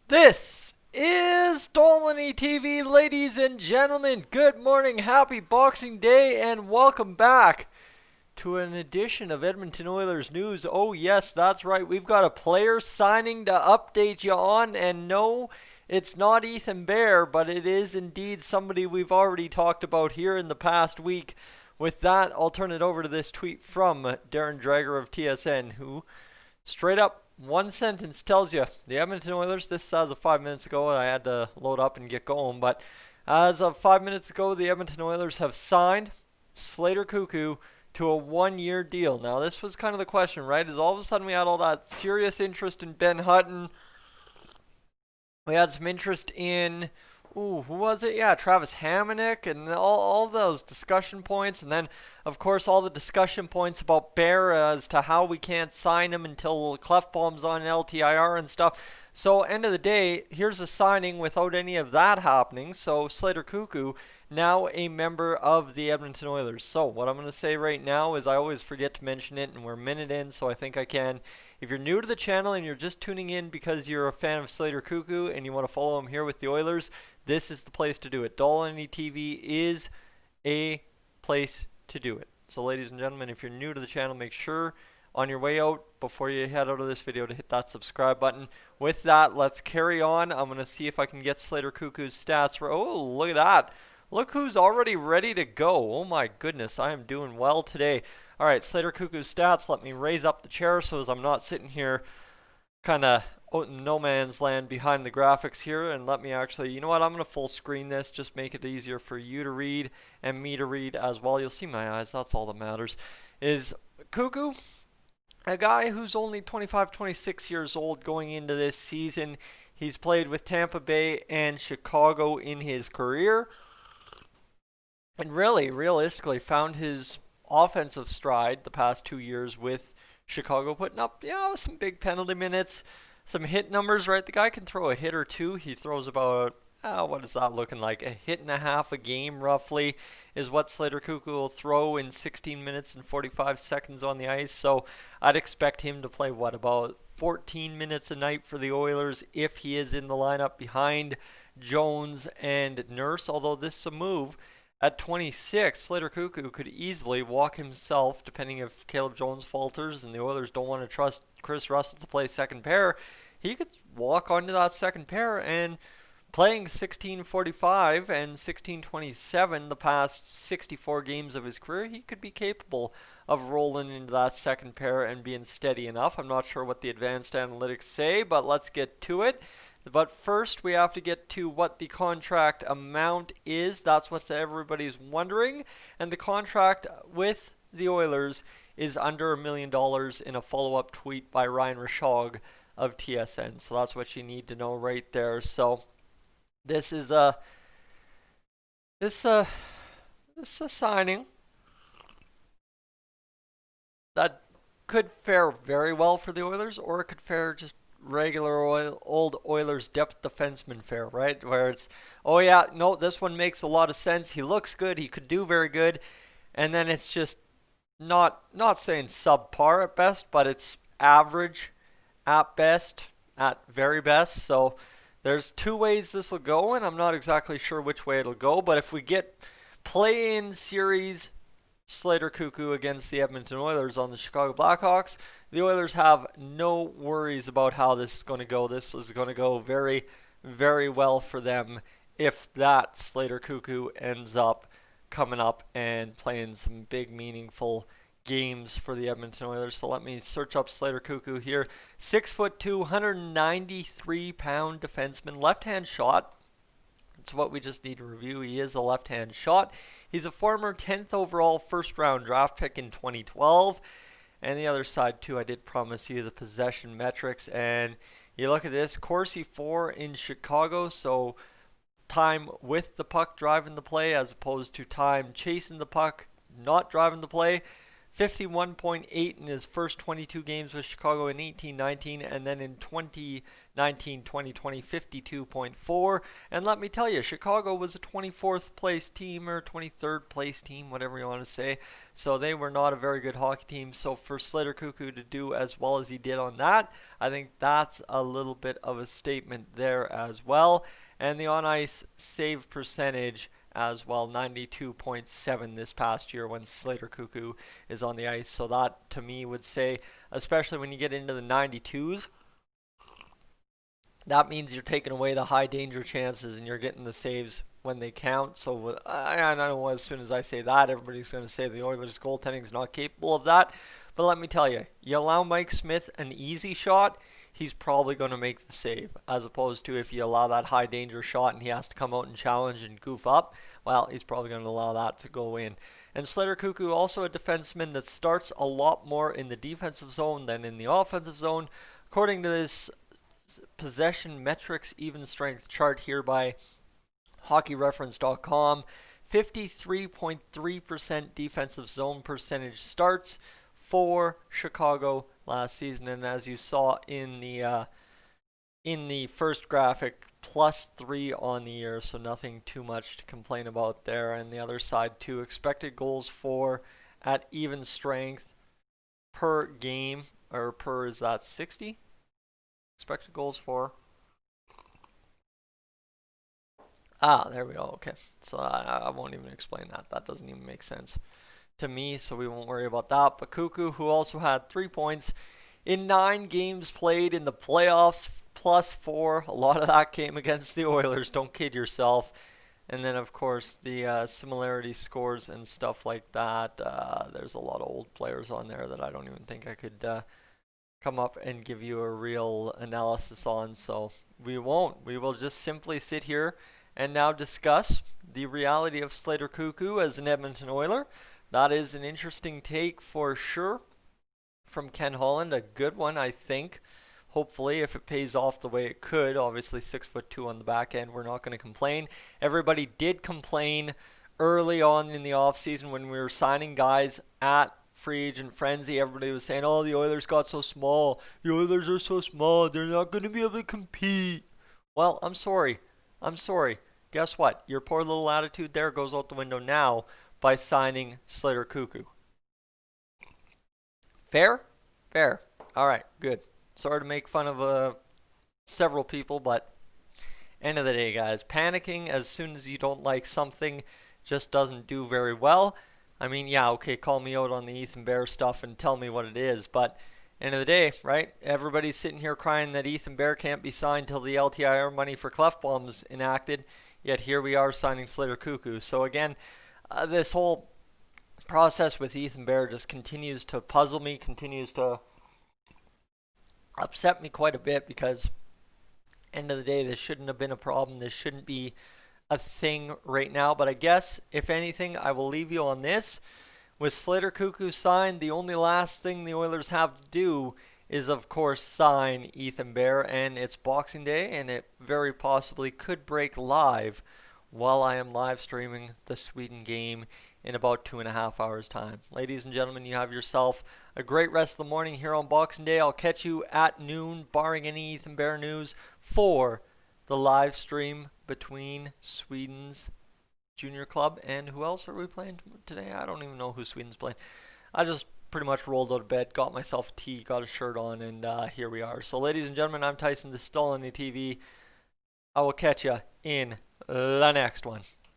This is Dolany TV, ladies and gentlemen. Good morning, happy Boxing Day, and welcome back to an edition of Edmonton Oilers news. Oh yes, that's right. We've got a player signing to update you on, and no, it's not Ethan Bear, but it is indeed somebody we've already talked about here in the past week. With that, I'll turn it over to this tweet from Darren Drager of TSN, who straight up one sentence tells you the Edmonton Oilers. This is as of 5 minutes ago. I had to load up and get going, but as of 5 minutes ago, the Edmonton Oilers have signed Slater Koekkoek to a 1-year deal. Now, this was kind of the question, right? Is all of a sudden we had all that serious interest in Ben Hutton. We had some interest in, who was it? Yeah, Travis Hamonic and all those discussion points. And then, of course, all the discussion points about Bear as to how we can't sign him until Clefbaum's on LTIR and stuff. So, end of the day, here's a signing without any of that happening. So, Slater Koekkoek, now a member of the Edmonton Oilers. So, what I'm going to say right now is I always forget to mention it, and we're a minute in, so I think I can. If you're new to the channel and you're just tuning in because you're a fan of Slater Koekkoek and you want to follow him here with the Oilers, this is the place to do it. Dolany TV is a place to do it. So, ladies and gentlemen, if you're new to the channel, make sure on your way out, before you head out of this video, to hit that subscribe button. With that, let's carry on. I'm going to see if I can get Slater Koekkoek's stats. Oh, look at that. Look who's already ready to go. Oh my goodness, I am doing well today. Alright, Slater Koekkoek's stats. Let me raise up the chair so as I'm not sitting here kind of out in no man's land behind the graphics here. And let me actually, you know what, I'm going to full screen this. Just make it easier for you to read and me to read as well. You'll see my eyes, that's all that matters. Is Koekkoek a guy who's only 25, 26 years old going into this season. He's played with Tampa Bay and Chicago in his career, and really, realistically, found his offensive stride the past 2 years with Chicago, putting up, some big penalty minutes, some hit numbers, right? The guy can throw a hit or two. He throws about, what is that looking like? A hit and a half a game, roughly, is what Slater Koekkoek will throw in 16 minutes and 45 seconds on the ice. So I'd expect him to play, about 14 minutes a night for the Oilers if he is in the lineup behind Jones and Nurse, although this is a move. At 26, Slater Koekkoek could easily walk himself, depending if Caleb Jones falters and the Oilers don't want to trust Chris Russell to play second pair. He could walk onto that second pair, and playing 16:45 and 16:27 the past 64 games of his career, he could be capable of rolling into that second pair and being steady enough. I'm not sure what the advanced analytics say, but let's get to it. But first, we have to get to what the contract amount is. That's what everybody's wondering. And the contract with the Oilers is under $1 million in a follow-up tweet by Ryan Rishaug of TSN. So that's what you need to know right there. So this is a signing that could fare very well for the Oilers, or it could fare just regular old Oilers depth defenseman fare, right? Where it's, oh yeah, no, this one makes a lot of sense. He looks good. He could do very good. And then it's just not saying subpar at best, but it's average at best, at very best. So there's two ways this will go, and I'm not exactly sure which way it'll go. But if we get play-in series Slater Koekkoek against the Edmonton Oilers on the Chicago Blackhawks, the Oilers have no worries about how this is going to go. This is going to go very, very well for them if that Slater Koekkoek ends up coming up and playing some big, meaningful games for the Edmonton Oilers. So let me search up Slater Koekkoek here. 6'2", 193-pound defenseman, left-hand shot. That's what we just need to review. He is a left-hand shot. He's a former 10th overall first-round draft pick in 2012. And the other side, too, I did promise you the possession metrics. And you look at this, Corsi 4 in Chicago, so time with the puck driving the play as opposed to time chasing the puck, not driving the play. 51.8 in his first 22 games with Chicago in 18-19, and then in 2019-20 19, 20, 20, 52.4. And let me tell you, Chicago was a 24th place team or 23rd place team, whatever you want to say. So they were not a very good hockey team. So for Slater Koekkoek to do as well as he did on that, I think that's a little bit of a statement there as well. And the on-ice save percentage as well, 92.7 this past year when Slater Koekkoek is on the ice. So that to me would say, especially when you get into the 92s, that means you're taking away the high danger chances and you're getting the saves when they count. So I know as soon as I say that, everybody's going to say the Oilers goaltending is not capable of that. But let me tell you, you allow Mike Smith an easy shot, he's probably going to make the save, as opposed to if you allow that high danger shot and he has to come out and challenge and goof up, well, he's probably going to allow that to go in. And Slater Koekkoek, also a defenseman that starts a lot more in the defensive zone than in the offensive zone. According to this possession metrics even strength chart here by hockeyreference.com, 53.3% defensive zone percentage starts for Chicago last season, and as you saw in the first graphic, +3 on the year, so nothing too much to complain about there. And the other side too, expected goals for at even strength per game, or per, is that 60? Expected goals for. There we go. Okay, so I won't even explain that. That doesn't even make sense to me, so we won't worry about that. But Koekkoek, who also had 3 points in 9 games played in the playoffs, +4. A lot of that came against the Oilers. Don't kid yourself. And then, of course, the similarity scores and stuff like that. There's a lot of old players on there that I don't even think I could come up and give you a real analysis on. So we won't. We will just simply sit here and now discuss the reality of Slater Koekkoek as an Edmonton Oiler. That is an interesting take for sure from Ken Holland. A good one, I think. Hopefully, if it pays off the way it could. Obviously, 6'2" on the back end. We're not going to complain. Everybody did complain early on in the offseason when we were signing guys at free agent frenzy. Everybody was saying, oh, the Oilers got so small. The Oilers are so small. They're not going to be able to compete. Well, I'm sorry. Guess what? Your poor little attitude there goes out the window now by signing Slater Koekkoek. Fair? Fair. All right, good. Sorry to make fun of several people, but end of the day, guys, panicking as soon as you don't like something just doesn't do very well. I mean, yeah, okay, call me out on the Ethan Bear stuff and tell me what it is, but end of the day, right? Everybody's sitting here crying that Ethan Bear can't be signed till the LTIR money for Clefbaum's enacted, yet here we are signing Slater Koekkoek. So again, this whole process with Ethan Bear just continues to puzzle me, continues to upset me quite a bit, because end of the day, this shouldn't have been a problem. This shouldn't be a thing right now. But I guess, if anything, I will leave you on this. With Slater Koekkoek signed, the only last thing the Oilers have to do is, of course, sign Ethan Bear. And it's Boxing Day, and it very possibly could break live while I am live streaming the Sweden game in about 2.5 hours time. Ladies and gentlemen, you have yourself a great rest of the morning here on Boxing Day. I'll catch you at noon, barring any Ethan Bear news, for the live stream between Sweden's junior club and who else are we playing today? I don't even know who Sweden's playing. I just pretty much rolled out of bed, got myself a tea, got a shirt on, and here we are. So ladies and gentlemen, I'm Tyson, this is Stolen TV. I will catch you in the next one.